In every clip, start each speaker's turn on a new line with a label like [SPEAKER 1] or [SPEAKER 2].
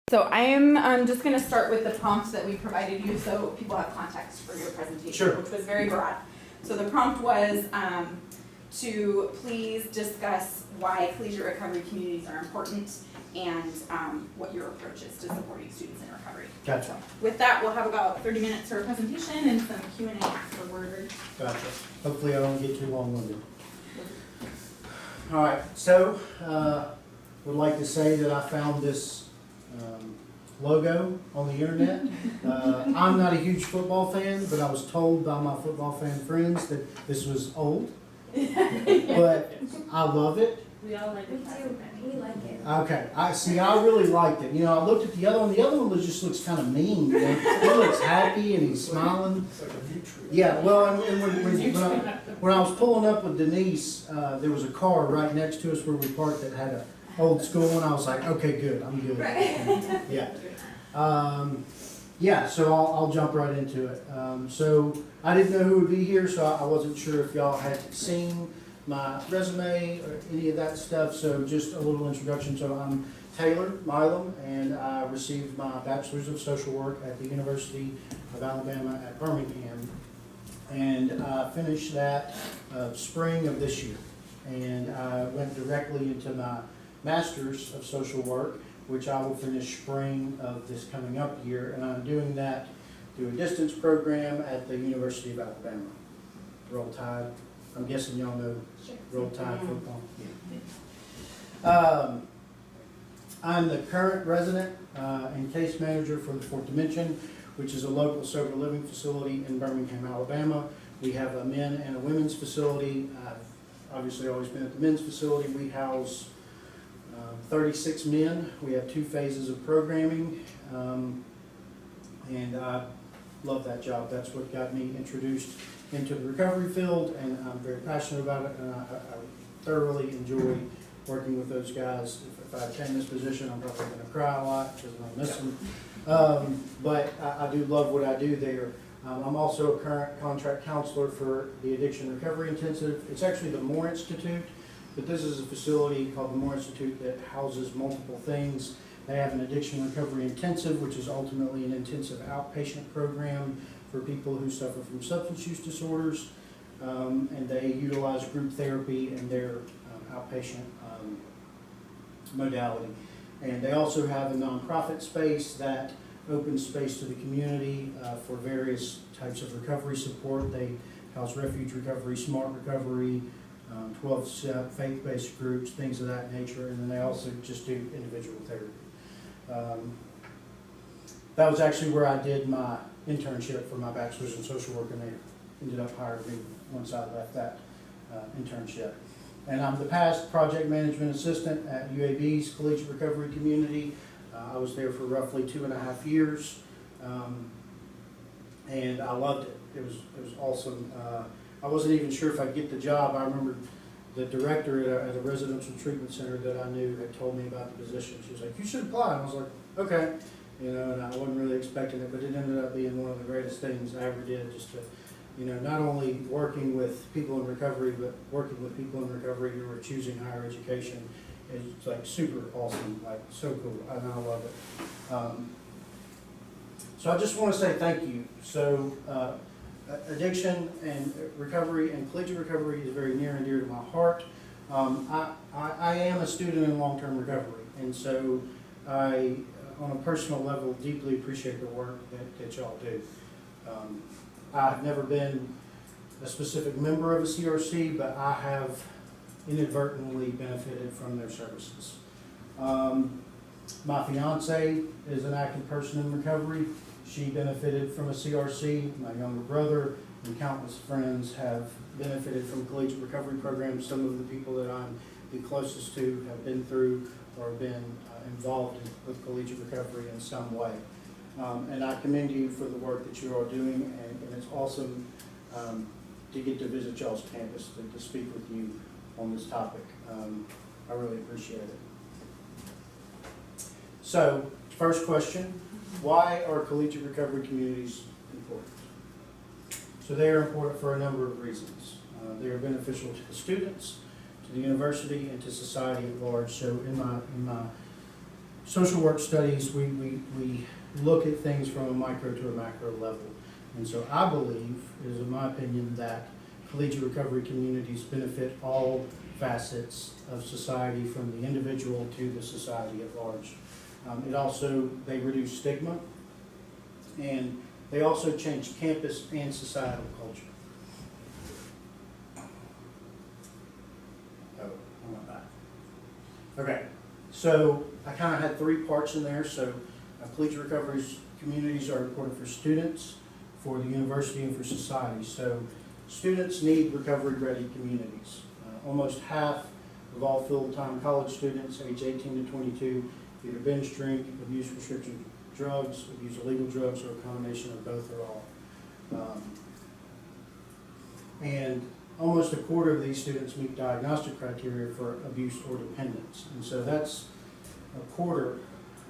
[SPEAKER 1] So I am just going to start with the prompt that we provided you so people have context for your presentation,
[SPEAKER 2] Sure.
[SPEAKER 1] which was very broad. So the prompt was to please discuss why collegiate recovery communities are important and what your approach is to supporting students in recovery.
[SPEAKER 2] Gotcha.
[SPEAKER 1] With that, we'll have about 30 minutes for a presentation and some Q&A afterward.
[SPEAKER 2] Gotcha. Hopefully I don't get too long-winded. All right, so would like to say that I found this logo on the internet. I'm not a huge football fan, but I was told by my football fan friends that this was old. But I love it.
[SPEAKER 3] We all like it.
[SPEAKER 4] We like it.
[SPEAKER 2] Okay, I really liked it. You know, I looked at the other one. The other one just looks kind of mean. You know? He looks happy and he's smiling.
[SPEAKER 5] It's like a mutual.
[SPEAKER 2] Yeah, well, and when I was pulling up with Denise, there was a car right next to us where we parked that had a old school, and I was like, okay, good, I'm good. Yeah. Yeah, so I'll jump right into it. So I didn't know who would be here, so I wasn't sure if y'all had seen my resume or any of that stuff, so just a little introduction. So I'm Taylor Milam, and I received my Bachelor's of Social Work at the University of Alabama at Birmingham, and I finished that spring of this year, and I went directly into my Master's of Social Work, which I will finish spring of this coming up year, and I'm doing that through a distance program at the University of Alabama. Roll Tide. I'm guessing y'all know Roll Tide football. Yeah. I'm the current resident and case manager for the Fourth Dimension, which is a local sober living facility in Birmingham, Alabama. We have a men and a women's facility. I've obviously always been at the men's facility. We house 36 men. We have 2 phases of programming, and I love that job. That's what got me introduced into the recovery field, and I'm very passionate about it, and I thoroughly enjoy working with those guys. If I attain this position, I'm probably going to cry a lot because I miss them. But I do love what I do there. I'm also a current contract counselor for the Addiction Recovery Intensive. It's actually the Moore Institute, but this is a facility called the Moore Institute that houses multiple things. They have an Addiction Recovery Intensive, which is ultimately an intensive outpatient program for people who suffer from substance use disorders, and they utilize group therapy in their outpatient modality. And they also have a nonprofit space that opens space to the community for various types of recovery support. They house refuge recovery, smart recovery, 12-step, faith-based groups, things of that nature, and then they also just do individual therapy. That was actually where I did my internship for my Bachelor's in Social Work, and they ended up hiring me once I left that internship. And I'm the past project management assistant at UAB's Collegiate Recovery Community. I was there for roughly 2.5 years, and I loved it. It was awesome. I wasn't even sure if I'd get the job. I remember the director at a residential treatment center that I knew had told me about the position. She was like, "You should apply." And I was like, "Okay." You know, and I wasn't really expecting it, but it ended up being one of the greatest things I ever did, just to, you know, not only working with people in recovery, but working with people in recovery who are choosing higher education. It's like super awesome, like so cool, and I love it. So I just want to say thank you. So addiction and recovery and collegiate recovery is very near and dear to my heart. I am a student in long-term recovery, and so I, on a personal level, deeply appreciate the work that y'all do. I've never been a specific member of a CRC, but I have inadvertently benefited from their services. My fiance is an active person in recovery. She benefited from a CRC. My younger brother and countless friends have benefited from collegiate recovery programs. Some of the people that I'm the closest to have been through or been involved with collegiate recovery in some way. And I commend you for the work that you are doing, and it's awesome to get to visit y'all's campus, to speak with you on this topic. I really appreciate it. So, first question, why are collegiate recovery communities important? So they are important for a number of reasons. They are beneficial to the students, to the university, and to society at large. So in my social work studies, we look at things from a micro to a macro level. And so I believe, it is in my opinion, that collegiate recovery communities benefit all facets of society, from the individual to the society at large. They reduce stigma, and they also change campus and societal culture. Oh, I went back. Okay, so I kind of had 3 parts in there. So collegiate recovery communities are important for students, for the university, and for society. So students need recovery-ready communities. Almost half of all full-time college students age 18 to 22 either binge drink, abuse prescription drugs, abuse illegal drugs, or a combination of both or all. And almost a quarter of these students meet diagnostic criteria for abuse or dependence. And so that's a quarter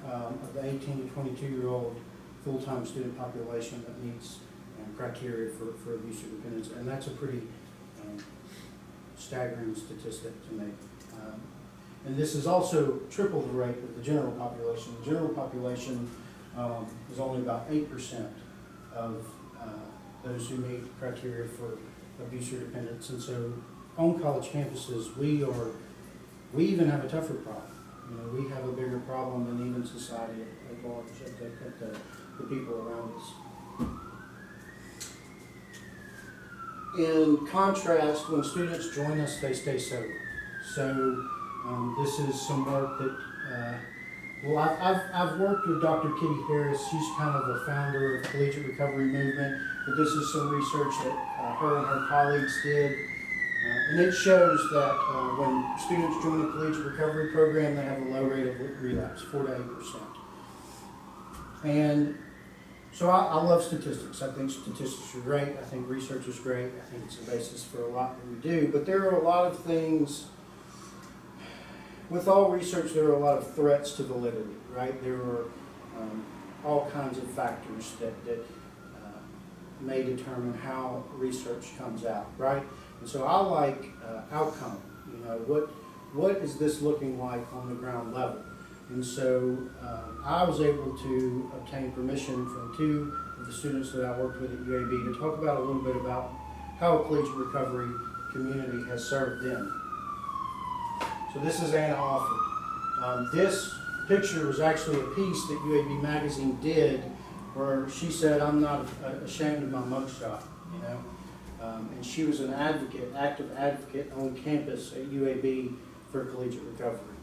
[SPEAKER 2] of the 18 to 22-year-old full-time student population that meets criteria for abuse or dependence. And that's a pretty staggering statistic to me. And this is also triple the rate of the general population. The general population is only about 8% of those who meet criteria for abuse or dependence. And so on college campuses, we even have a tougher problem. We have a bigger problem than even society at large, at the people around us. In contrast, when students join us, they stay sober. So this is some work that, I've worked with Dr. Kitty Harris. She's kind of a founder of the Collegiate Recovery Movement, but this is some research that her and her colleagues did. And it shows that when students join the Collegiate Recovery Program, they have a low rate of relapse, 4 to 8%. And so I love statistics. I think statistics are great. I think research is great. I think it's a basis for a lot that we do. But there are a lot of things, with all research, there are a lot of threats to validity, right? There are all kinds of factors that may determine how research comes out, right? And so I like outcome. What is this looking like on the ground level? And so I was able to obtain permission from 2 of the students that I worked with at UAB to talk about a little bit about how a collegiate recovery community has served them. So this is Anna Alford. This picture was actually a piece that UAB Magazine did where she said, "I'm not ashamed of my mugshot," and she was an advocate, active advocate on campus at UAB for collegiate recovery.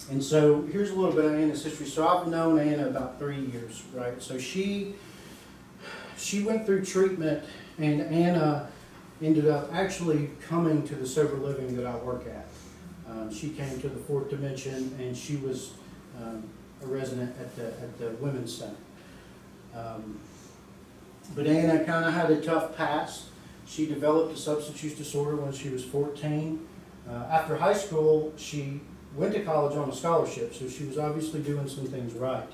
[SPEAKER 2] And so here's a little bit of Anna's history. So I've known Anna about 3 years, right? So she went through treatment, and Anna ended up actually coming to the sober living that I work at. She came to the Fourth Dimension, and she was a resident at the Women's Center. But Anna kind of had a tough past. She developed a substance use disorder when she was 14. After high school, she went to college on a scholarship, so she was obviously doing some things right.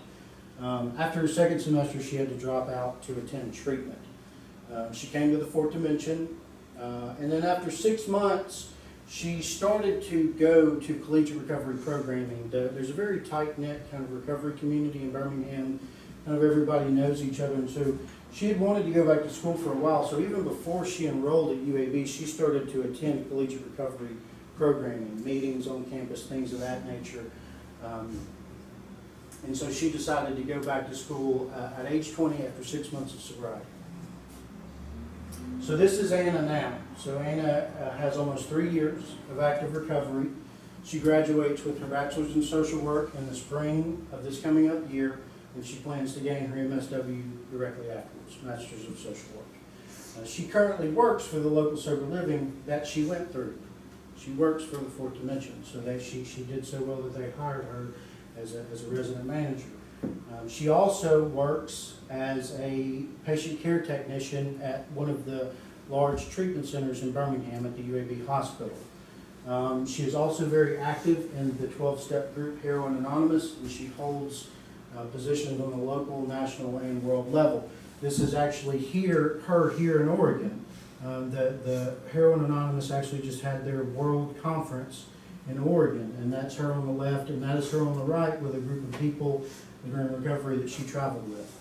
[SPEAKER 2] After her second semester, she had to drop out to attend treatment. She came to the Fourth Dimension, and then after 6 months, she started to go to collegiate recovery programming. There's a very tight-knit kind of recovery community in Birmingham. Kind of everybody knows each other, and so she had wanted to go back to school for a while. So even before she enrolled at UAB, she started to attend collegiate recovery programming, meetings on campus, things of that nature. And so she decided to go back to school at age 20 after 6 months of sobriety. So this is Anna now. So Anna has almost 3 years of active recovery. She graduates with her bachelor's in social work in the spring of this coming up year, and she plans to gain her MSW directly afterwards, Master's of Social Work. She currently works for the local sober living that she went through. She works for the Fourth Dimension, so she did so well that they hired her as a resident manager. She also works as a patient care technician at one of the large treatment centers in Birmingham at the UAB hospital. She is also very active in the 12-step group Heroin Anonymous, and she holds positions on the local, national, and world level. This is actually her here in Oregon. The Heroin Anonymous actually just had their world conference in Oregon, and that's her on the left, and that is her on the right with a group of people that are in recovery that she traveled with.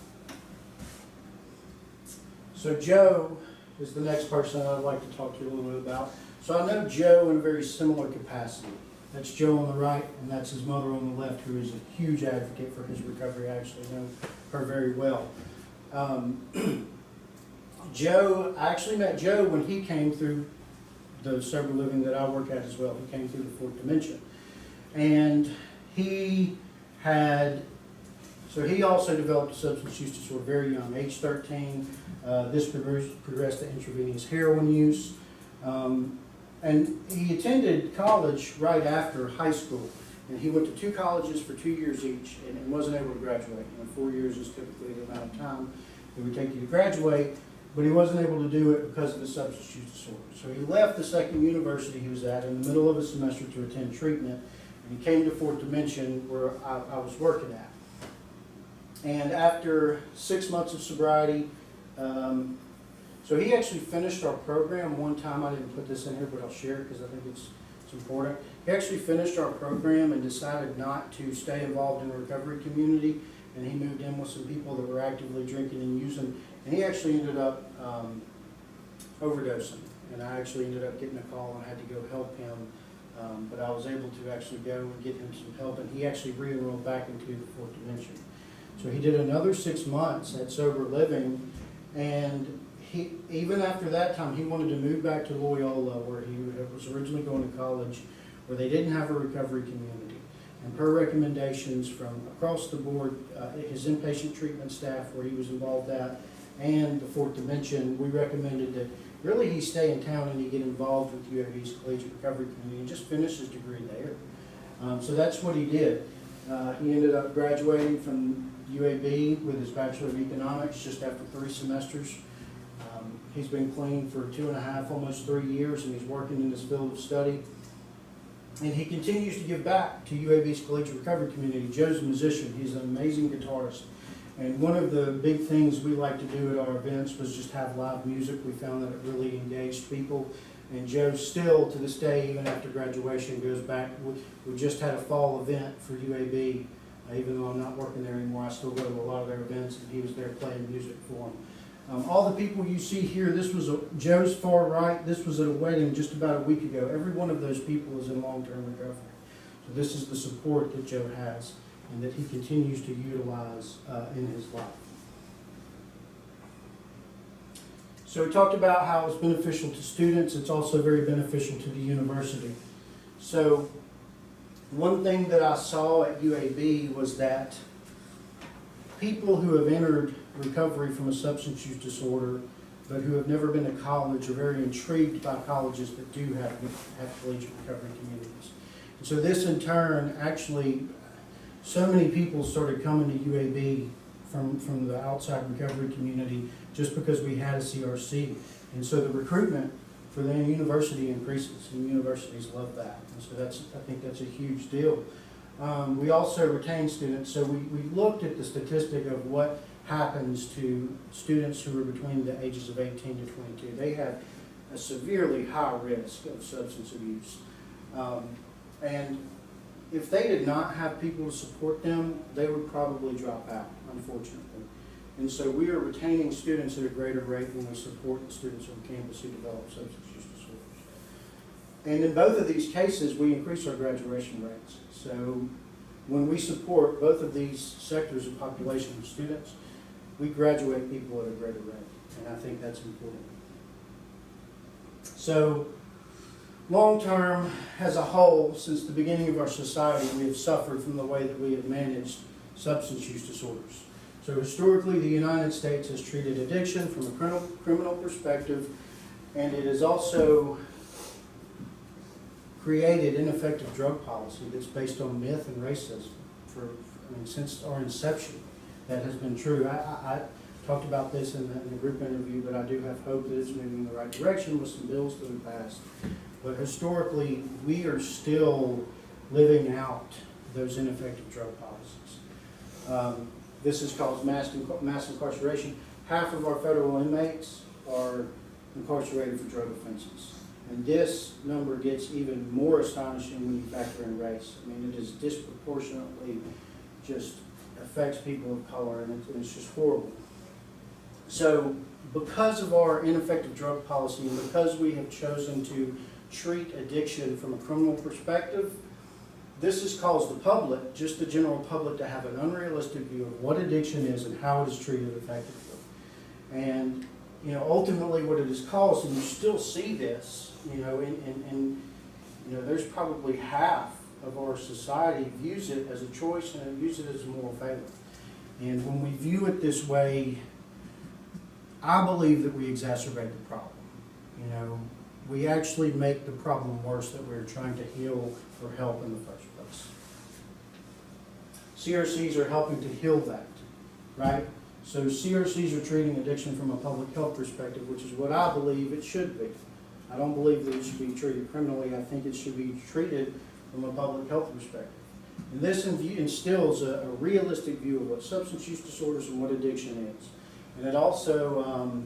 [SPEAKER 2] So Joe is the next person I'd like to talk to you a little bit about. So I know Joe in a very similar capacity. That's Joe on the right, and that's his mother on the left, who is a huge advocate for his recovery. I actually know her very well. Joe, I actually met Joe when he came through the sober living that I work at as well. He came through the fourth dimension. And he also developed a substance use disorder very young, age 13. This progressed to intravenous heroin use. And he attended college right after high school. And he went to 2 colleges for 2 years each and wasn't able to graduate. 4 years is typically the amount of time it would take you to graduate, but he wasn't able to do it because of his substance use disorder. So he left the second university he was at in the middle of a semester to attend treatment, and he came to Fourth Dimension where I was working at. And after 6 months of sobriety, so he actually finished our program one time. I didn't put this in here, but I'll share it because I think it's important. He actually finished our program and decided not to stay involved in the recovery community, and he moved in with some people that were actively drinking and using, and he actually ended up overdosing. And I actually ended up getting a call and I had to go help him, but I was able to actually go and get him some help, and he actually re-enrolled back into the Fourth Dimension. So he did another 6 months at sober living, and even after that time, he wanted to move back to Loyola, where he was originally going to college, where they didn't have a recovery community. And per recommendations from across the board, his inpatient treatment staff, where he was involved at, and the Fourth Dimension, we recommended that really he stay in town and he get involved with UAB's Collegiate Recovery Community and just finish his degree there. So that's what he did. He ended up graduating from UAB with his Bachelor of Economics just after 3 semesters. He's been clean for 2.5, almost 3 years, and he's working in this field of study. And he continues to give back to UAB's Collegiate Recovery Community. Joe's a musician. He's an amazing guitarist. And one of the big things we like to do at our events was just have live music. We found that it really engaged people. And Joe still, to this day, even after graduation, goes back. We just had a fall event for UAB. Even though I'm not working there anymore, I still go to a lot of their events, and he was there playing music for them. All the people you see here, this was Joe's far right. This was at a wedding just about a week ago. Every one of those people is in long-term recovery. So this is the support that Joe has and that he continues to utilize in his life. So we talked about how it's beneficial to students. It's also very beneficial to the university. So one thing that I saw at UAB was that people who have entered recovery from a substance use disorder but who have never been to college are very intrigued by colleges that do have collegiate recovery communities. And so this in turn, actually, so many people started coming to UAB from the outside recovery community just because we had a CRC. And so the recruitment for the university increases, and universities love that. And so I think that's a huge deal. We also retain students, so we looked at the statistic of what happens to students who are between the ages of 18 to 22. They have a severely high risk of substance abuse. And if they did not have people to support them, they would probably drop out, unfortunately. And so we are retaining students at a greater rate when we support the students on campus who develop substance use disorders. And in both of these cases, we increase our graduation rates. So when we support both of these sectors of population of students, we graduate people at a greater rate, and I think that's important. So long term, as a whole, since the beginning of our society, we have suffered from the way that we have managed substance use disorders. So historically, the United States has treated addiction from a criminal perspective, and it has also created ineffective drug policy that's based on myth and racism. Since our inception, that has been true. I talked about this in the group interview, but I do have hope that it's moving in the right direction with some bills that have passed. But historically, we are still living out those ineffective drug policies. This has caused mass incarceration. Half of our federal inmates are incarcerated for drug offenses. And this number gets even more astonishing when you factor in race. I mean, it is disproportionately just affects people of color, and it's just horrible. So because of our ineffective drug policy and because we have chosen to treat addiction from a criminal perspective, this has caused the public, just the general public, to have an unrealistic view of what addiction is and how it is treated effectively. And, you know, ultimately what it has caused, and you still see this, you know, and you know, there's probably half of our society views it as a choice and views it as a moral failure. And when we view it this way, I believe that we exacerbate the problem. You know, we actually make the problem worse that we're trying to heal or help in the first place. CRCs are helping to heal that, right? So CRCs are treating addiction from a public health perspective, which is what I believe it should be. I don't believe that it should be treated criminally. I think it should be treated from a public health perspective. And this instills a realistic view of what substance use disorders and what addiction is. And it also,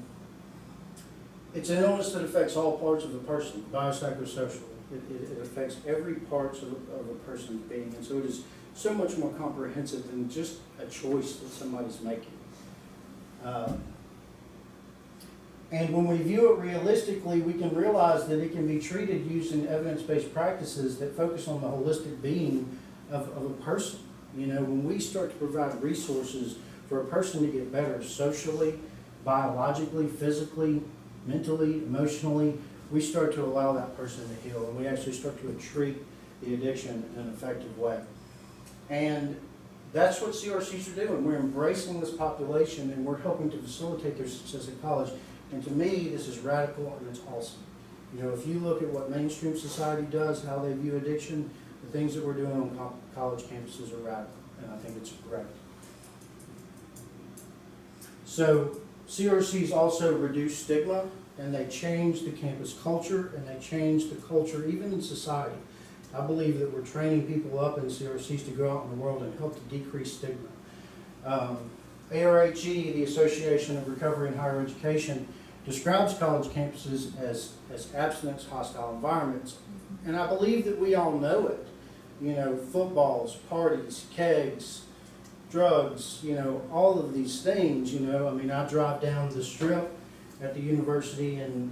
[SPEAKER 2] it's an illness that affects all parts of the person, biopsychosocial. It affects every part of a person's being. And so it is so much more comprehensive than just a choice that somebody's making. And when we view it realistically, we can realize that it can be treated using evidence-based practices that focus on the holistic being of a person. You know, when we start to provide resources for a person to get better socially, biologically, physically, mentally, emotionally, we start to allow that person to heal, and we actually start to treat the addiction in an effective way. And that's what CRCs are doing. We're embracing this population, and we're helping to facilitate their success at college. And to me, this is radical, and it's awesome. You know, if you look at what mainstream society does, how they view addiction, the things that we're doing on college campuses are radical, and I think it's great. So CRCs also reduce stigma, and they change the campus culture, and they change the culture even in society. I believe that we're training people up in CRCs to go out in the world and help to decrease stigma. ARHE, the Association of Recovery in Higher Education, describes college campuses as abstinence hostile environments. And I believe that we all know it. You know, footballs, parties, kegs, drugs, you know, all of these things, you know. I mean, I drive down the strip at the university in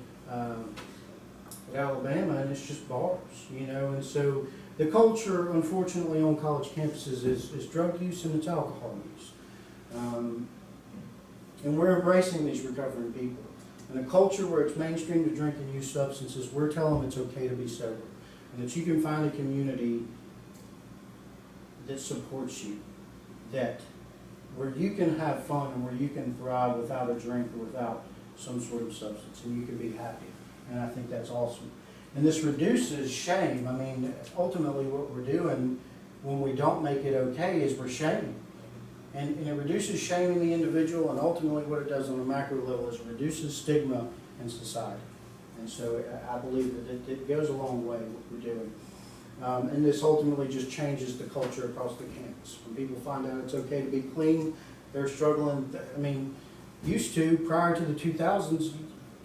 [SPEAKER 2] Alabama, and it's just bars, you know. And so the culture, unfortunately, on college campuses is drug use and it's alcohol use. And we're embracing these recovering people. In a culture where it's mainstream to drink and use substances, we're telling them it's okay to be sober. And that you can find a community that supports you, that where you can have fun and where you can thrive without a drink or without some sort of substance, and you can be happy. And I think that's awesome. And this reduces shame. I mean, ultimately what we're doing when we don't make it okay is we're shaming. And it reduces shame in the individual, and ultimately what it does on a macro level is it reduces stigma in society. And so I believe that it goes a long way, what we're doing. And this ultimately just changes the culture across the campus. When people find out it's okay to be clean, they're struggling. I mean, used to, prior to the 2000,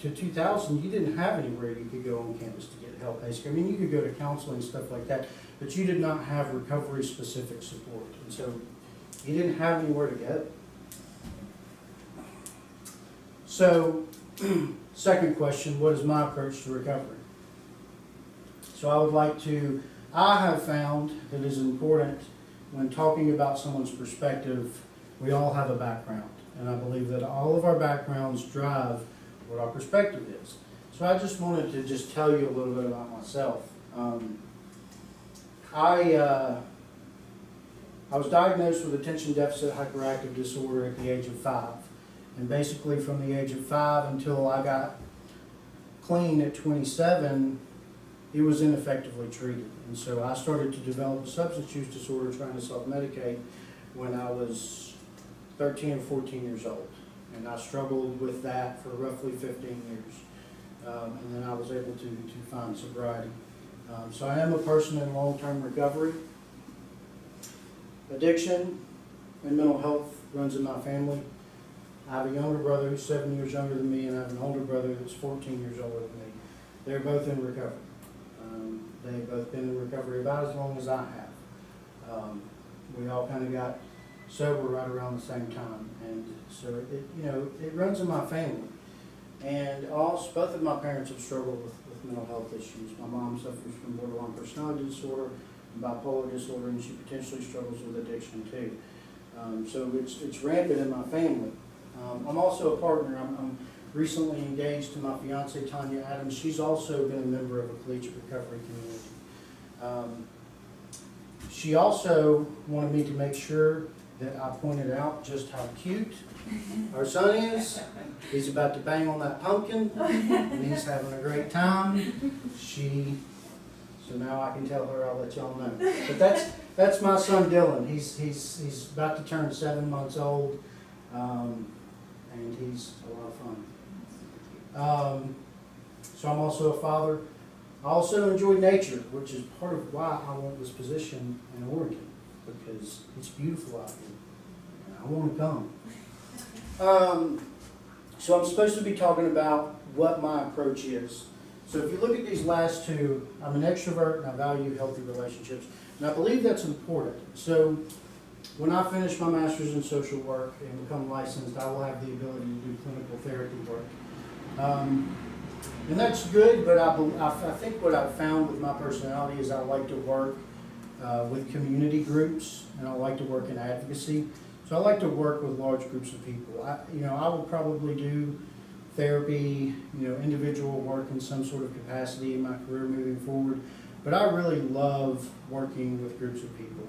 [SPEAKER 2] you didn't have anywhere you could go on campus to get help, basically. I mean, you could go to counseling and stuff like that, but you did not have recovery-specific support. And so you didn't have anywhere to go. So, second question, what is my approach to recovery? So I have found that it is important when talking about someone's perspective, we all have a background. And I believe that all of our backgrounds drive what our perspective is. So I just wanted to just tell you a little bit about myself. I was diagnosed with attention deficit hyperactive disorder at the age of 5. And basically from the age of 5 until I got clean at 27, it was ineffectively treated. And so I started to develop a substance use disorder trying to self-medicate when I was 13 or 14 years old. And I struggled with that for roughly 15 years. And then I was able to find sobriety. So I am a person in long-term recovery. Addiction and mental health runs in my family. I have a younger brother who's 7 years younger than me, and I have an older brother that's 14 years older than me. They're both in recovery. They've both been in recovery about as long as I have. We all kind of got sober right around the same time, and so it runs in my family. And also, both of my parents have struggled with mental health issues. My mom suffers from borderline personality disorder, and bipolar disorder, and she potentially struggles with addiction too. So it's rampant in my family. I'm also a partner. I'm recently engaged to my fiance, Tanya Adams. She's also been a member of a collegiate recovery community. She also wanted me to make sure that I pointed out just how cute our son is. He's about to bang on that pumpkin, and he's having a great time. So now I can tell her, I'll let y'all know. But that's my son Dylan. He's about to turn 7 months old, and he's a lot of fun. So I'm also a father. I also enjoy nature, which is part of why I want this position in Oregon, because it's beautiful out here, and I want to come. So I'm supposed to be talking about what my approach is. So if you look at these last two, I'm an extrovert and I value healthy relationships, and I believe that's important. So when I finish my master's in social work and become licensed, I will have the ability to do clinical therapy work. And that's good, but I think what I've found with my personality is I like to work with community groups, and I like to work in advocacy. So I like to work with large groups of people. I will probably do therapy, individual work in some sort of capacity in my career moving forward. But I really love working with groups of people.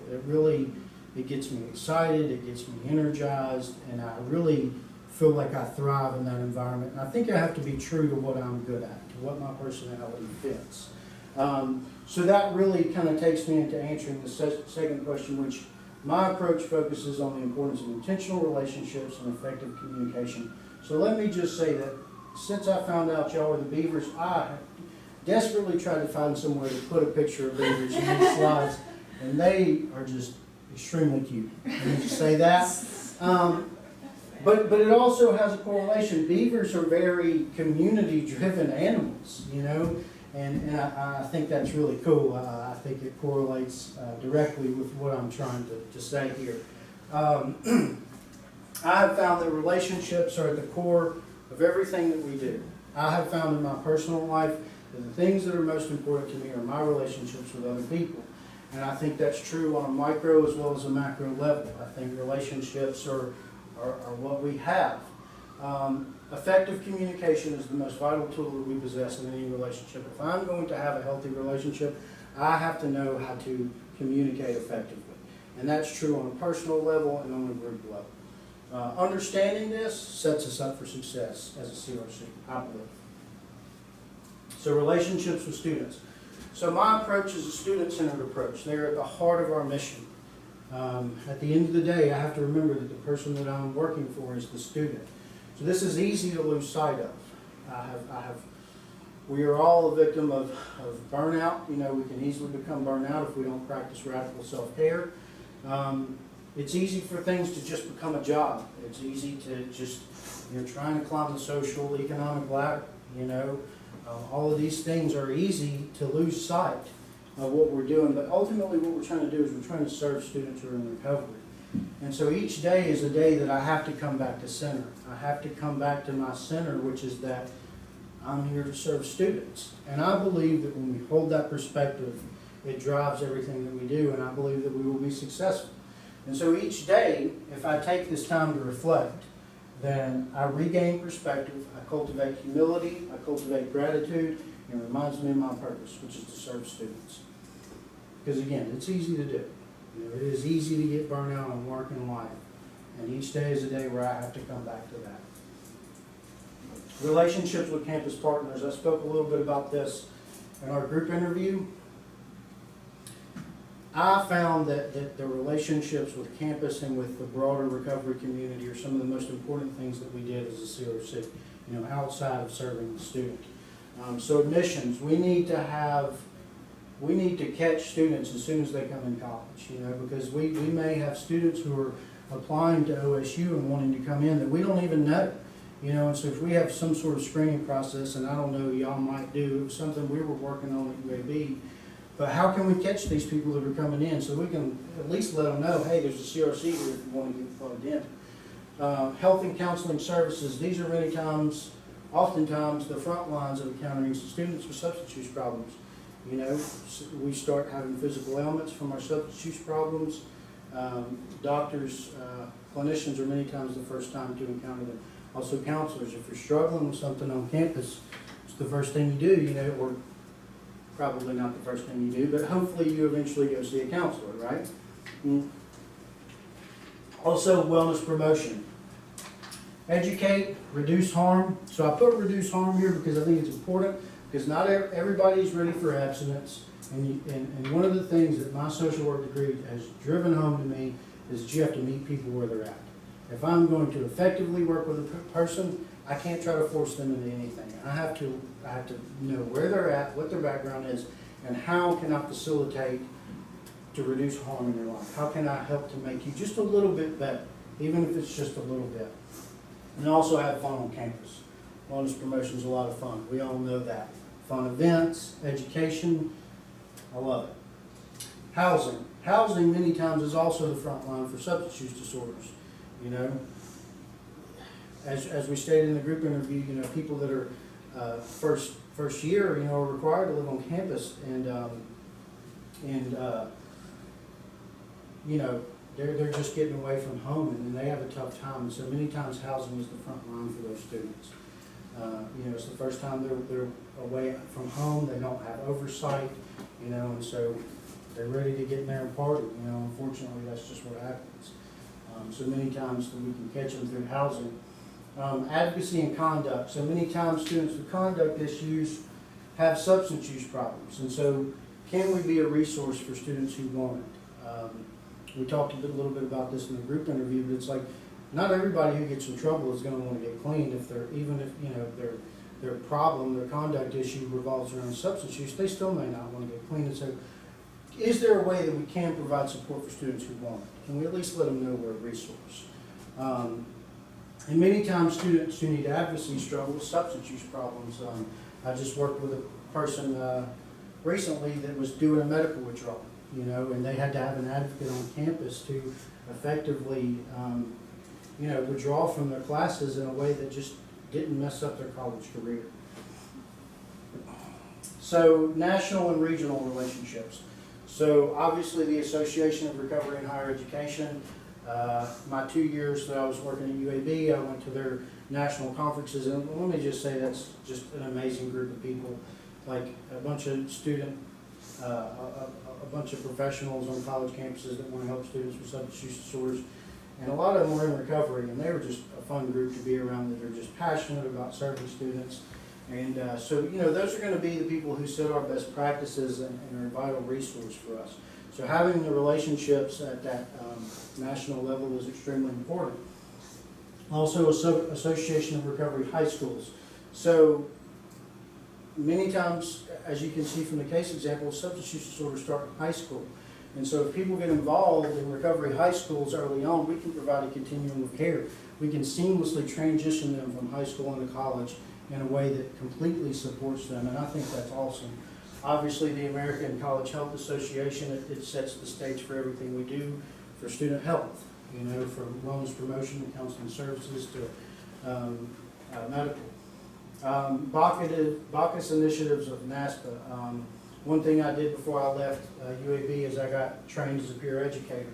[SPEAKER 2] It gets me excited, it gets me energized, and I really feel like I thrive in that environment. And I think I have to be true to what I'm good at, to what my personality fits. So that really kind of takes me into answering the second question, which my approach focuses on the importance of intentional relationships and effective communication. So let me just say that since I found out y'all are the Beavers, I desperately tried to find somewhere to put a picture of Beavers in these slides, and they are just extremely cute. Let me just say that. But it also has a correlation. Beavers are very community-driven animals, and I think that's really cool. I think it correlates directly with what I'm trying to say here. I have found that relationships are at the core of everything that we do. I have found in my personal life that the things that are most important to me are my relationships with other people. And I think that's true on a micro as well as a macro level. I think relationships are what we have. Effective communication is the most vital tool that we possess in any relationship. If I'm going to have a healthy relationship, I have to know how to communicate effectively. And that's true on a personal level and on a group level. Understanding this sets us up for success as a CRC, I believe. So relationships with students. So my approach is a student-centered approach. They're at the heart of our mission. At the end of the day, I have to remember that the person that I'm working for is the student. So this is easy to lose sight of. We are all a victim of burnout. We can easily become burnout if we don't practice radical self-care. It's easy for things to just become a job. It's easy to just, trying to climb the social, economic ladder, all of these things are easy to lose sight of what we're doing. But ultimately what we're trying to do is we're trying to serve students who are in recovery. And so each day is a day that I have to come back to center. I have to come back to my center, which is that I'm here to serve students. And I believe that when we hold that perspective, it drives everything that we do, and I believe that we will be successful. And so each day, if I take this time to reflect, then I regain perspective, I cultivate humility, I cultivate gratitude, and it reminds me of my purpose, which is to serve students. Because again, it's easy to do. It is easy to get burnt out on work and life. And each day is a day where I have to come back to that. Relationships with campus partners. I spoke a little bit about this in our group interview. I found that the relationships with campus and with the broader recovery community are some of the most important things that we did as a CRC, outside of serving the student. So admissions, we need to catch students as soon as they come in college, because we may have students who are applying to OSU and wanting to come in that we don't even know. You know, and so if we have some sort of screening process, and I don't know, y'all might do, it was something we were working on at UAB, but how can we catch these people that are coming in so we can at least let them know, hey, there's a CRC here if you want to get plugged in. Health and counseling services, these are oftentimes the front lines of encountering students with substance use problems. You know, we start having physical ailments from our substance use problems. Doctors, clinicians are many times the first time to encounter them. Also counselors, if you're struggling with something on campus, it's the first thing you do, you know, or probably not the first thing you do, but hopefully you eventually go see a counselor, right? Also wellness promotion. Educate, reduce harm. So I put reduce harm here because I think it's important, because not everybody's ready for abstinence. And one of the things that my social work degree has driven home to me is that you have to meet people where they're at. If I'm going to effectively work with a person, I can't try to force them into anything. I have to know where they're at, what their background is, and how can I facilitate to reduce harm in your life? How can I help to make you just a little bit better, even if it's just a little bit? And also have fun on campus. Wellness promotion is a lot of fun. We all know that. Fun events, education, I love it. Housing. Housing many times is also the front line for substance use disorders. You know, as we stated in the group interview, you know, people that are first year, you know, are required to live on campus, and you know, they're just getting away from home, and they have a tough time. So many times housing is the front line for those students. You know, it's the first time they're away from home. They don't have oversight, you know, and so they're ready to get in there and party. You know, unfortunately, that's just what happens. So many times that we can catch them through housing. Advocacy and conduct. So many times students with conduct issues have substance use problems. And so can we be a resource for students who want it? We talked a little bit about this in the group interview, but it's like not everybody who gets in trouble is going to want to get cleaned. Even if you know their problem, their conduct issue revolves around substance use, they still may not want to get clean. And so is there a way that we can provide support for students who want it? Can we at least let them know we're a resource? And many times students who need advocacy struggle with substance use problems. I just worked with a person recently that was doing a medical withdrawal, you know, and they had to have an advocate on campus to effectively, you know, withdraw from their classes in a way that just didn't mess up their college career. So national and regional relationships. So obviously the Association of Recovery in Higher Education, my 2 years that I was working at UAB, I went to their national conferences, and let me just say that's just an amazing group of people, like a bunch of a bunch of professionals on college campuses that want to help students with substance use disorders, and a lot of them were in recovery, and they were just a fun group to be around, that are just passionate about serving students. And so, you know, those are going to be the people who set our best practices and are a vital resource for us. So having the relationships at that national level is extremely important. Also, Association of Recovery High Schools. So many times, as you can see from the case example, substance use disorders start in high school. And so if people get involved in recovery high schools early on, we can provide a continuum of care. We can seamlessly transition them from high school into college in a way that completely supports them, and I think that's awesome. Obviously, the American College Health Association, it sets the stage for everything we do for student health, you know, from wellness promotion and counseling services to medical. Bacchus initiatives of NASPA. One thing I did before I left UAB is I got trained as a peer educator.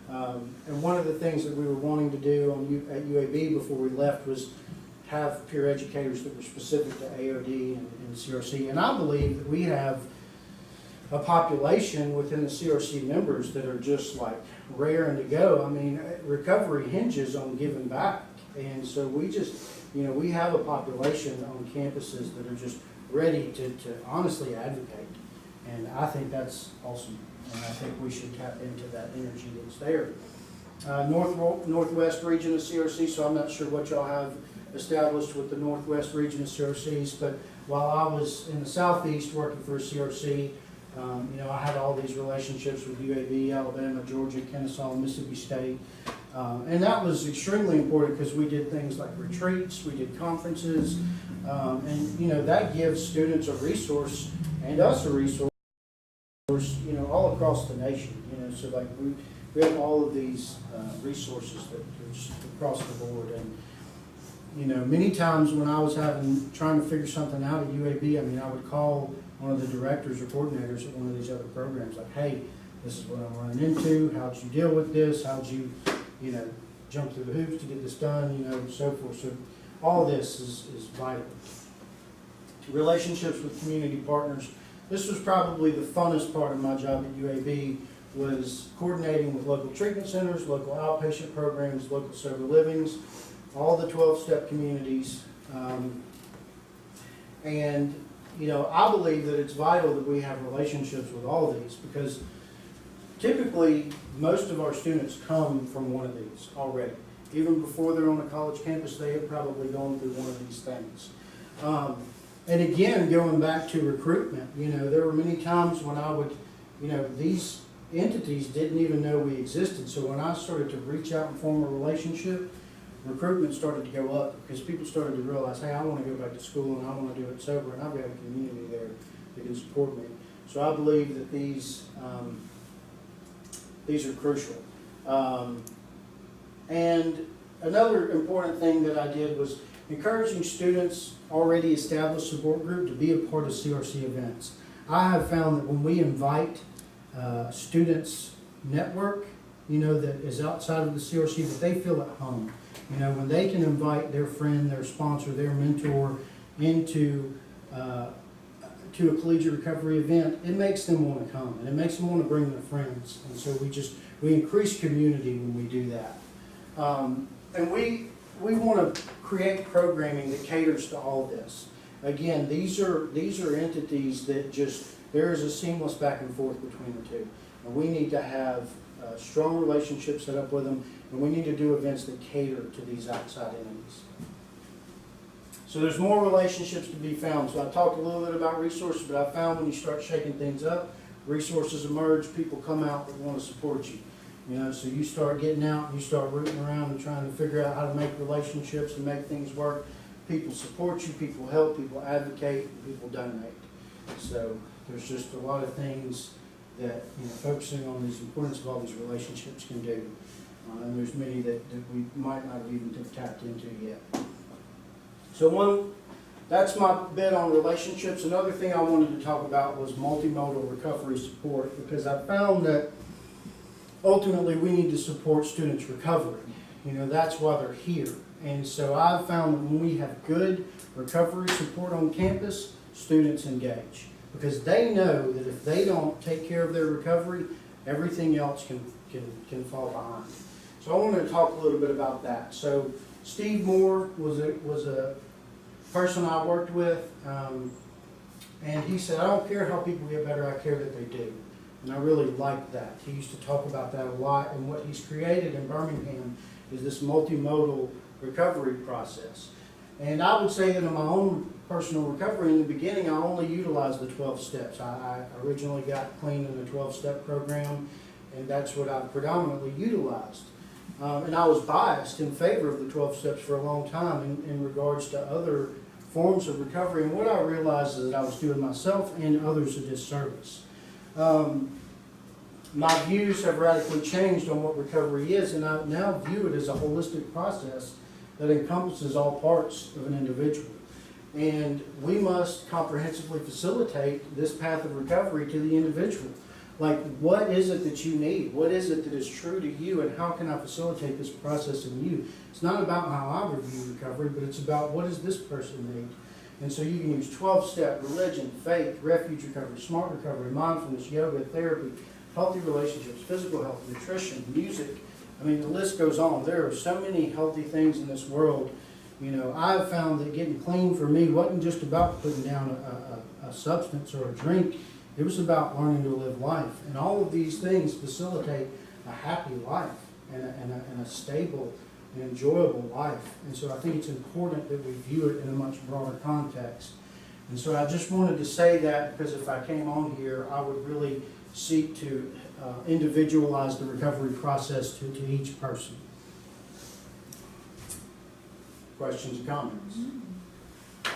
[SPEAKER 2] And one of the things that we were wanting to do at UAB before we left was have peer educators that were specific to AOD and CRC. And I believe that we have a population within the CRC members that are just like raring to go. I mean, recovery hinges on giving back. And so we just, you know, we have a population on campuses that are just ready to honestly advocate. And I think that's awesome. And I think we should tap into that energy that's there. Northwest region of CRC, so I'm not sure what y'all have established with the Northwest region of CRCs, but while I was in the Southeast working for a CRC, you know, I had all these relationships with UAB, Alabama, Georgia, Kennesaw, Mississippi State, And that was extremely important because we did things like retreats, we did conferences, and you know, that gives students a resource and us a resource, you know, all across the nation. You know, so like we have all of these resources that are just across the board. And you know, many times when I was trying to figure something out at UAB, I mean, I would call one of the directors or coordinators at one of these other programs, like, hey, this is what I'm running into. How'd you deal with this? How'd you, you know, jump through the hoops to get this done? You know, so forth. So all this is vital. Relationships with community partners. This was probably the funnest part of my job at UAB, was coordinating with local treatment centers, local outpatient programs, local sober livings, all the 12-step communities. And, you know, I believe that it's vital that we have relationships with all of these, because typically most of our students come from one of these already. Even before they're on a college campus, they have probably gone through one of these things. And again, going back to recruitment, you know, there were many times when I would, you know, these entities didn't even know we existed. So when I started to reach out and form a relationship, recruitment started to go up because people started to realize, hey, I want to go back to school and I want to do it sober, and I've got a community there that can support me. So I believe that these are crucial. And another important thing that I did was encouraging students already established support group to be a part of CRC events. I have found that when we invite students network, you know, that is outside of the CRC, that they feel at home. You know, when they can invite their friend, their sponsor, their mentor into to a collegiate recovery event, it makes them want to come, and it makes them want to bring their friends. And so we increase community when we do that. And we want to create programming that caters to all this. Again, these are entities that there is a seamless back and forth between the two. And we need to have strong relationships set up with them, and we need to do events that cater to these outside entities. So there's more relationships to be found. So I talked a little bit about resources, but I found when you start shaking things up, resources emerge, people come out that want to support you. You know, so you start getting out and you start rooting around and trying to figure out how to make relationships and make things work. People support you, people help, people advocate, people donate. So there's just a lot of things that, you know, focusing on the importance of all these relationships can do. And there's many that we might not have even tapped into yet. So that's my bit on relationships. Another thing I wanted to talk about was multimodal recovery support, because I found that ultimately we need to support students' recovery. You know, that's why they're here. And so I've found that when we have good recovery support on campus, students engage, because they know that if they don't take care of their recovery, everything else can fall behind. So I wanted to talk a little bit about that. So Steve Moore was a person I worked with, and he said, I don't care how people get better, I care that they do. And I really liked that. He used to talk about that a lot, and what he's created in Birmingham is this multimodal recovery process. And I would say that in my own personal recovery, in the beginning, I only utilized the 12 steps. I originally got clean in the 12-step program, and that's what I predominantly utilized. And I was biased in favor of the 12 steps for a long time in regards to other forms of recovery. And what I realized is that I was doing myself and others a disservice. My views have radically changed on what recovery is, and I now view it as a holistic process that encompasses all parts of an individual. And we must comprehensively facilitate this path of recovery to the individual. Like, what is it that you need? What is it that is true to you, and how can I facilitate this process in you? It's not about how I review recovery, but it's about what does this person need? And so you can use 12-step, religion, faith, refuge recovery, smart recovery, mindfulness, yoga, therapy, healthy relationships, physical health, nutrition, music. I mean, the list goes on. There are so many healthy things in this world. You know, I've found that getting clean for me wasn't just about putting down a substance or a drink. It was about learning to live life. And all of these things facilitate a happy life and a stable and enjoyable life. And so I think it's important that we view it in a much broader context. And so I just wanted to say that, because if I came on here, I would really seek to individualize the recovery process to each person. questions and comments.
[SPEAKER 3] I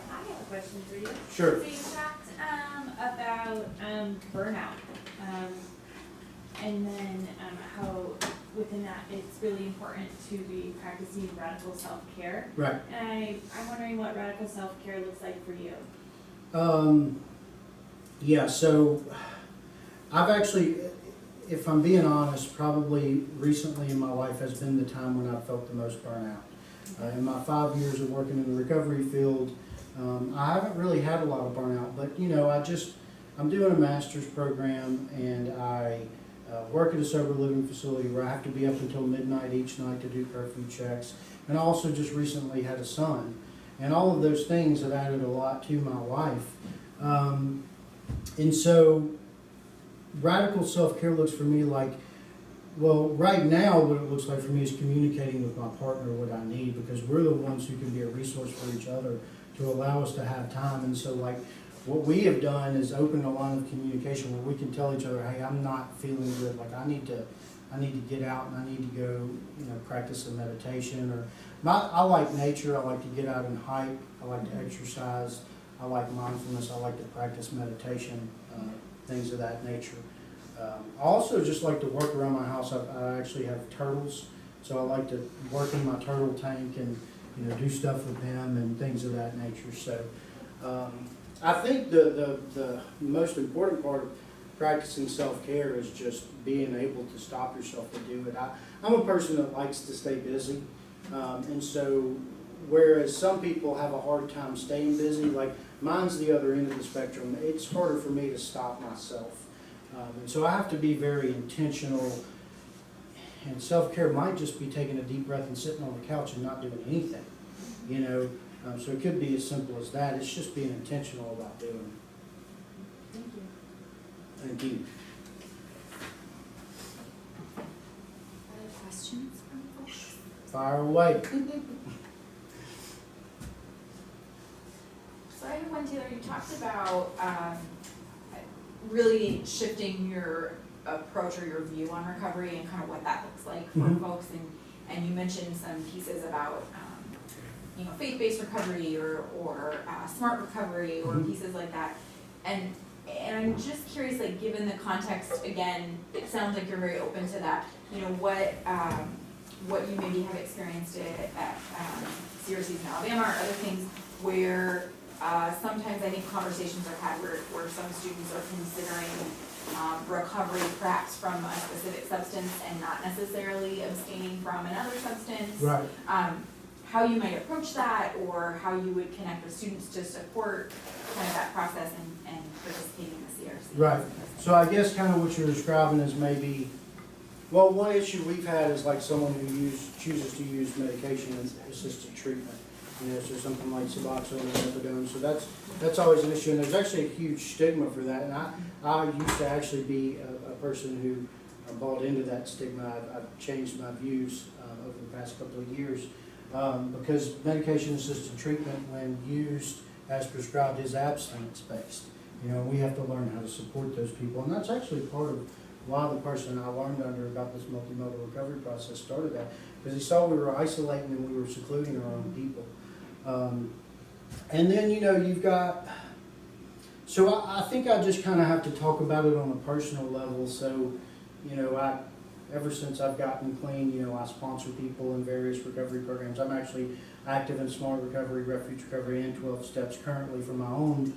[SPEAKER 3] have a question for you.
[SPEAKER 2] Sure.
[SPEAKER 3] So you talked about burnout, and then how within that it's really important to be practicing radical self-care.
[SPEAKER 2] Right.
[SPEAKER 3] And I'm wondering what radical self-care looks like for you.
[SPEAKER 2] Yeah, so I've actually, if I'm being honest, probably recently in my life has been the time when I've felt the most burnout. In my 5 years of working in the recovery field, I haven't really had a lot of burnout, but you know, I'm doing a master's program, and I work at a sober living facility where I have to be up until midnight each night to do curfew checks, and I also just recently had a son, and all of those things have added a lot to my life. And so radical self-care looks for me like, well, right now what it looks like for me is communicating with my partner what I need, because we're the ones who can be a resource for each other to allow us to have time. And so like what we have done is open a line of communication where we can tell each other, hey, I'm not feeling good, like I need to get out and I need to go, you know, practice some meditation, or I like nature, I like to get out and hike, I like to exercise, I like mindfulness, I like to practice meditation, things of that nature. I also just like to work around my house. I actually have turtles, so I like to work in my turtle tank and, you know, do stuff with them and things of that nature. So I think the most important part of practicing self-care is just being able to stop yourself to do it. I'm a person that likes to stay busy, and so whereas some people have a hard time staying busy, like mine's the other end of the spectrum, it's harder for me to stop myself. And so I have to be very intentional, and self-care might just be taking a deep breath and sitting on the couch and not doing anything, you know. So it could be as simple as that. It's just being intentional about doing it.
[SPEAKER 3] Thank you.
[SPEAKER 2] Thank you.
[SPEAKER 1] Other questions from folks?
[SPEAKER 2] Fire away.
[SPEAKER 1] So I have one, Taylor, you talked about really shifting your approach or your view on recovery and kind of what that looks like for folks, and you mentioned some pieces about you know, faith-based recovery or smart recovery or pieces like that, and I'm just curious, like, given the context, again, it sounds like you're very open to that, you know, what you maybe have experienced at CRCs in Alabama or other things where sometimes I think conversations are had where some students are considering recovery perhaps from a specific substance and not necessarily abstaining from another substance.
[SPEAKER 2] Right.
[SPEAKER 1] How you might approach that, or how you would connect with students to support kind of that process and participating in the CRC.
[SPEAKER 2] Right. So I guess kind of what you're describing is maybe, well, one issue we've had is like someone who chooses to use medication-assisted treatment. You know, so something like Suboxone or methadone. So that's always an issue, and there's actually a huge stigma for that. And I used to actually be a person who bought into that stigma. I've changed my views over the past couple of years because medication-assisted treatment, when used as prescribed, is abstinence-based. You know, we have to learn how to support those people, and that's actually part of why the person I learned under about this multimodal recovery process started that, because he saw we were isolating and we were secluding our own people. And then, you know, you've got, so I think I just kind of have to talk about it on a personal level. So, you know, ever since I've gotten clean, you know, I sponsor people in various recovery programs. I'm actually active in Smart Recovery, Refuge Recovery, and 12 Steps currently for my own.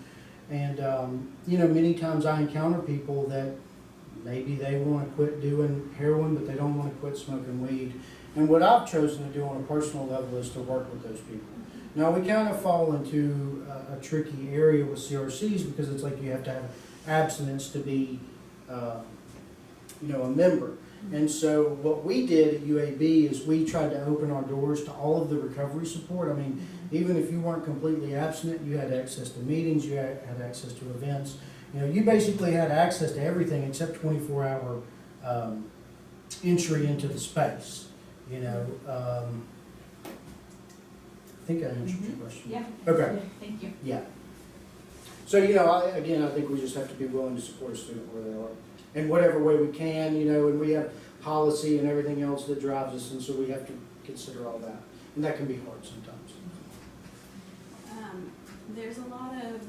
[SPEAKER 2] And, you know, many times I encounter people that maybe they want to quit doing heroin, but they don't want to quit smoking weed. And what I've chosen to do on a personal level is to work with those people. Now, we kind of fall into a tricky area with CRCs because it's like you have to have abstinence to be, you know, a member. And so what we did at UAB is we tried to open our doors to all of the recovery support. I mean, even if you weren't completely abstinent, you had access to meetings, you had access to events. You know, you basically had access to everything except 24-hour entry into the space. You know, I think I answered your question.
[SPEAKER 1] Yeah.
[SPEAKER 2] Okay.
[SPEAKER 1] Thank you.
[SPEAKER 2] Yeah. So, you know, I think we just have to be willing to support a student where they are in whatever way we can, you know, and we have policy and everything else that drives us, and so we have to consider all that. and that can be hard sometimes.
[SPEAKER 4] There's a lot of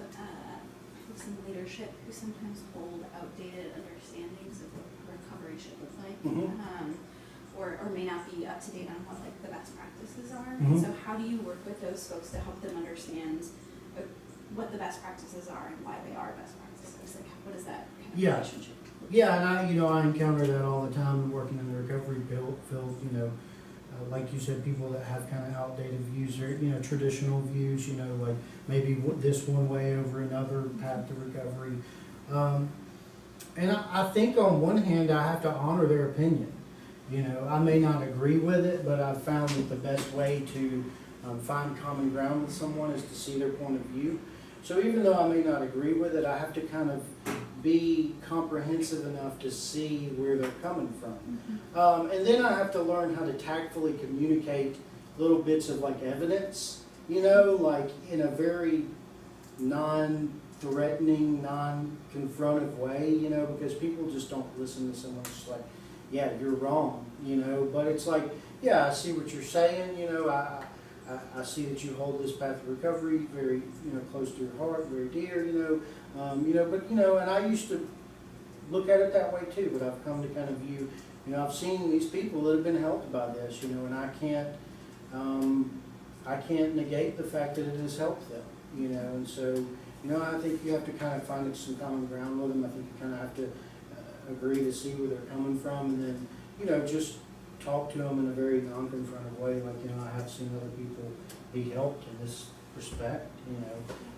[SPEAKER 4] folks in leadership who sometimes hold outdated understandings of what recovery should look like. Or may not be up to date on what like the best practices are. So how do you work with those folks to help them understand what the best practices are and why they are best practices? Like what is that kind of relationship?
[SPEAKER 2] Yeah, and I encounter that all the time working in the recovery field, like you said, people that have kind of outdated views or, traditional views, like maybe this one way over another path to recovery. And I think on one hand, I have to honor their opinion. I may not agree with it, but I've found that the best way to find common ground with someone is to see their point of view. So even though I may not agree with it, I have to kind of be comprehensive enough to see where they're coming from. And then I have to learn how to tactfully communicate little bits of like evidence, like in a very non-threatening, non-confrontive way, because people just don't listen to someone just like, yeah, you're wrong, but it's like, yeah, I see what you're saying, I see that you hold this path of recovery very, close to your heart, very dear, but, and I used to look at it that way too, but I've come to kind of view, I've seen these people that have been helped by this, and I can't negate the fact that it has helped them, and so, I think you have to kind of find some common ground with them. I think you kind of have to agree to see where they're coming from, and then, just talk to them in a very non-confrontive way, like, I have seen other people be helped in this respect,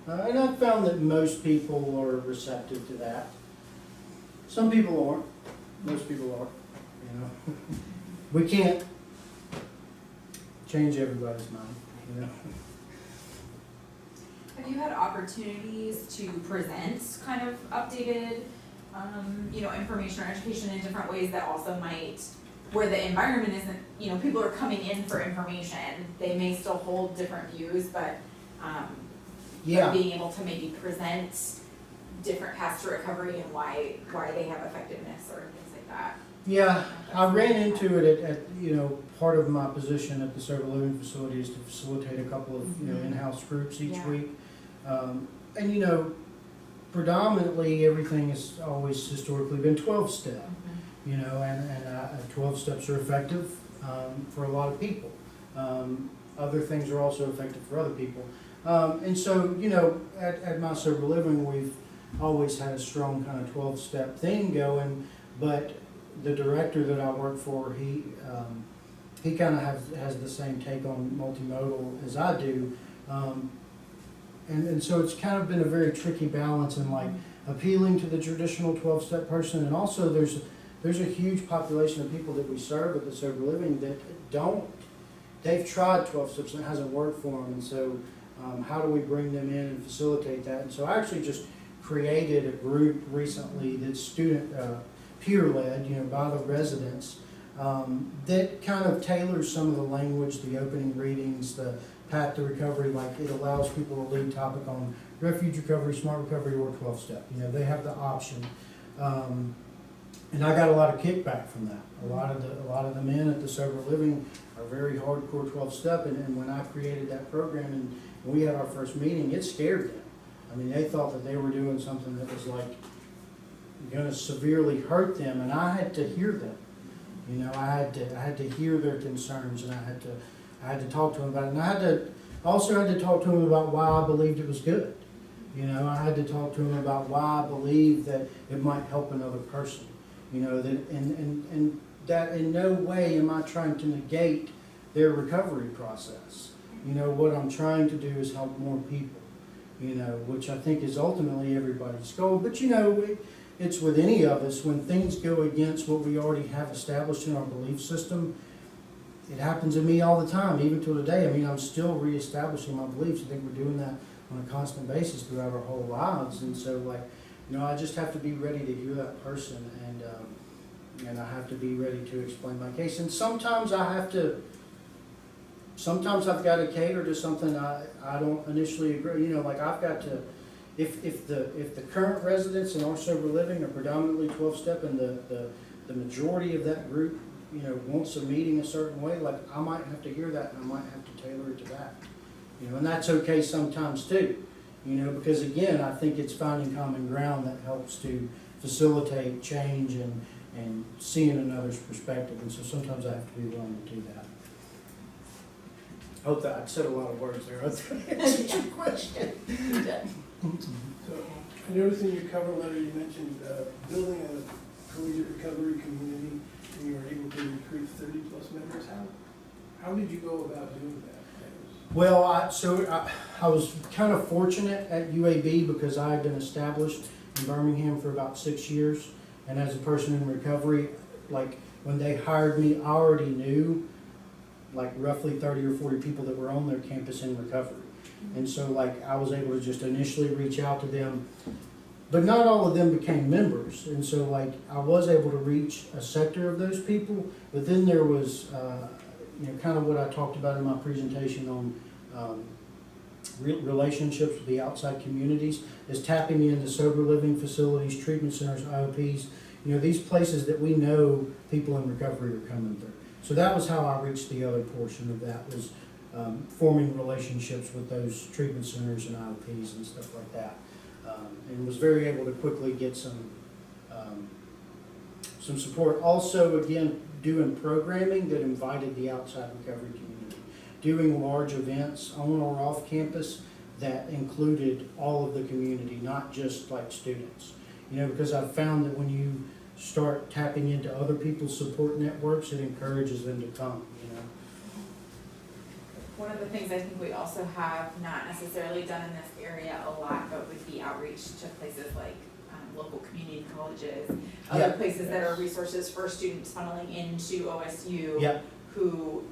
[SPEAKER 2] and I've found that most people are receptive to that. Some people aren't, most people are, We can't change everybody's mind,
[SPEAKER 1] Have you had opportunities to present kind of updated, information or education in different ways that also might, where the environment isn't, people are coming in for information, they may still hold different views, but being able to maybe present different paths to recovery and why they have effectiveness or things like that?
[SPEAKER 2] Yeah, I ran into it at part of my position at the sober living facility is to facilitate a couple of, in-house groups each week. And, predominantly everything has always historically been 12-step, and 12 steps are effective for a lot of people. Other things are also effective for other people. And so, at my sober living, we've always had a strong kind of 12-step thing going, but the director that I work for, he kind of has the same take on multimodal as I do. And so it's kind of been a very tricky balance in like appealing to the traditional 12-step person, and also there's a huge population of people that we serve at the sober living that they've tried 12 steps and it hasn't worked for them, and so how do we bring them in and facilitate that? And so I actually just created a group recently that's student peer-led, by the residents, that kind of tailors some of the language, the opening readings, the path to recovery, like it allows people to lead topic on refuge recovery, smart recovery, or 12-step. They have the option. And I got a lot of kickback from that. A lot of the men at the sober living are very hardcore 12-step, and when I created that program and we had our first meeting, it scared them. I mean, they thought that they were doing something that was like going to severely hurt them, and I had to hear them. I had to hear their concerns, and I had to talk to them about it, and I also had to talk to them about why I believed it was good. I had to talk to them about why I believed that it might help another person. That and that in no way am I trying to negate their recovery process. What I'm trying to do is help more people. Which I think is ultimately everybody's goal. But it's with any of us, when things go against what we already have established in our belief system, it happens to me all the time, even to today. I mean, I'm still reestablishing my beliefs. I think we're doing that on a constant basis throughout our whole lives. And so, I just have to be ready to hear that person, and I have to be ready to explain my case. And sometimes I've got to cater to something I don't initially agree. I've got to, if the current residents in our sober living are predominantly 12-step, and the majority of that group, you know, wants a meeting a certain way, like, I might have to hear that and I might have to tailor it to that. You know, and that's okay sometimes too, you know, because again, I think it's finding common ground that helps to facilitate change and seeing another's perspective, and so sometimes I have to be willing to do that. I hope that, I said a lot of words there. That's your question.
[SPEAKER 5] So, I noticed in your cover letter, you mentioned building a collegiate recovery community, and you were able to recruit 30+ members. How did you go about doing that?
[SPEAKER 2] Well, I was kind of fortunate at UAB because I had been established in Birmingham for about 6 years, and as a person in recovery, like when they hired me, I already knew like roughly 30 or 40 people that were on their campus in recovery. And so like I was able to just initially reach out to them, but not all of them became members. And so like I was able to reach a sector of those people, but then there was, you know, kind of what I talked about in my presentation on relationships with the outside communities, is tapping into sober living facilities, treatment centers, IOPs, you know, these places that we know people in recovery are coming through. So that was how I reached the other portion of that, was forming relationships with those treatment centers and IOPs and stuff like that. And was very able to quickly get some support. Also, again, doing programming that invited the outside recovery community, doing large events on or off campus that included all of the community, not just like students. You know, because I've found that when you start tapping into other people's support networks, it encourages them to come, you know.
[SPEAKER 1] One of the things I think we also have not necessarily done in this area a lot, but would be outreach to places like local community colleges, other
[SPEAKER 2] Yeah.
[SPEAKER 1] places that are resources for students funneling into OSU
[SPEAKER 2] Yeah.
[SPEAKER 1] who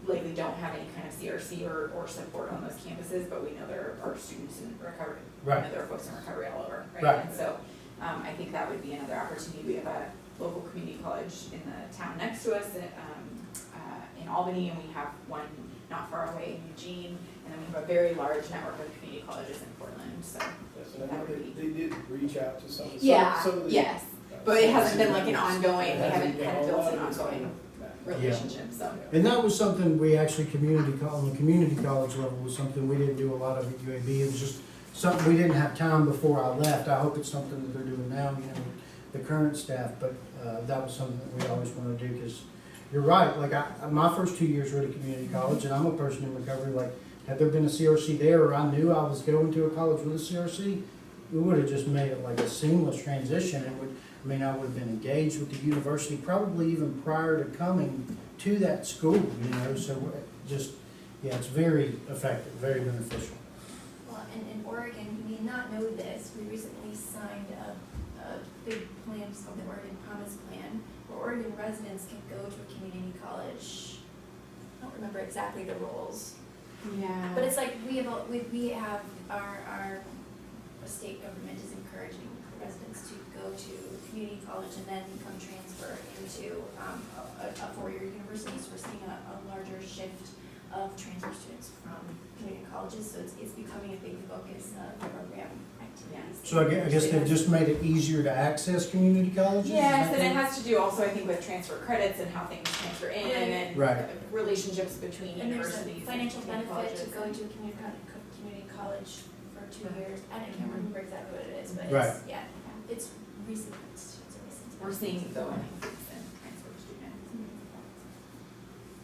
[SPEAKER 1] likely don't have any kind of CRC or support on those campuses, but we know there are students in recovery.
[SPEAKER 2] Right.
[SPEAKER 1] We know there are folks in recovery all over, right?
[SPEAKER 2] Right.
[SPEAKER 1] And so I think that would be another opportunity. We have a local community college in the town next to us in Albany, and we have one not far away in Eugene, and then we have a very large network of community colleges in Portland, so.
[SPEAKER 5] Yes, and I know they did reach out to some of the.
[SPEAKER 1] Yeah,
[SPEAKER 5] some of the-
[SPEAKER 1] yes, but it hasn't been like an ongoing,
[SPEAKER 5] It
[SPEAKER 1] we
[SPEAKER 5] hasn't
[SPEAKER 1] haven't
[SPEAKER 5] been
[SPEAKER 1] kind of
[SPEAKER 5] a
[SPEAKER 1] built
[SPEAKER 5] lot
[SPEAKER 1] an
[SPEAKER 5] of it's
[SPEAKER 1] ongoing
[SPEAKER 5] been-
[SPEAKER 1] relationship, so.
[SPEAKER 2] And that was something we actually on the community college level was something we didn't do a lot of at UAB. It was just something we didn't have time before I left. I hope it's something that they're doing now, you know, with the current staff, but that was something that we always want to do, because you're right, like my first 2 years were at a community college, and I'm a person in recovery, like had there been a CRC there, or I knew I was going to a college with a CRC, we would have just made it like a seamless transition. I would have been engaged with the university probably even prior to coming to that school, you know, so just, yeah, it's very effective, very beneficial.
[SPEAKER 6] Well, in Oregon, you may not know this, we recently signed a big plan, it's called the Oregon Promise Plan, where Oregon residents can go to a community college. I don't remember exactly the rules,
[SPEAKER 1] Yeah.
[SPEAKER 6] but it's like we have our state government is encouraging residents to go to community college and then become transferred into a four-year university. So we're seeing a larger shift of transfer students from community colleges, so it's becoming a big focus of program activities.
[SPEAKER 2] So I guess they've just made it easier to access community colleges?
[SPEAKER 1] Yes, and it has to do also, I think, with transfer credits and how things transfer in and
[SPEAKER 2] Right.
[SPEAKER 1] relationships between
[SPEAKER 6] And there's
[SPEAKER 1] universities
[SPEAKER 6] a
[SPEAKER 1] and
[SPEAKER 6] financial
[SPEAKER 1] community
[SPEAKER 6] benefit to
[SPEAKER 1] colleges.
[SPEAKER 6] going to a community college for 2 years, and I can't remember exactly what it is, but
[SPEAKER 2] Right.
[SPEAKER 6] it's, yeah, it's recent, it's a recent.
[SPEAKER 1] We're seeing though an increase in transfer students.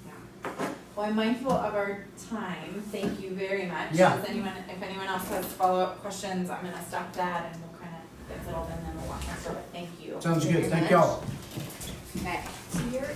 [SPEAKER 1] Yeah. Well, I'm mindful of our time. Thank you very much.
[SPEAKER 2] Yeah.
[SPEAKER 1] If anyone else has follow-up questions, I'm gonna stop that and we'll kind of get settled and then we'll walk next door, but thank you.
[SPEAKER 2] Sounds good,
[SPEAKER 1] very
[SPEAKER 2] thank
[SPEAKER 1] much.
[SPEAKER 2] y'all.
[SPEAKER 1] Okay.
[SPEAKER 6] So you're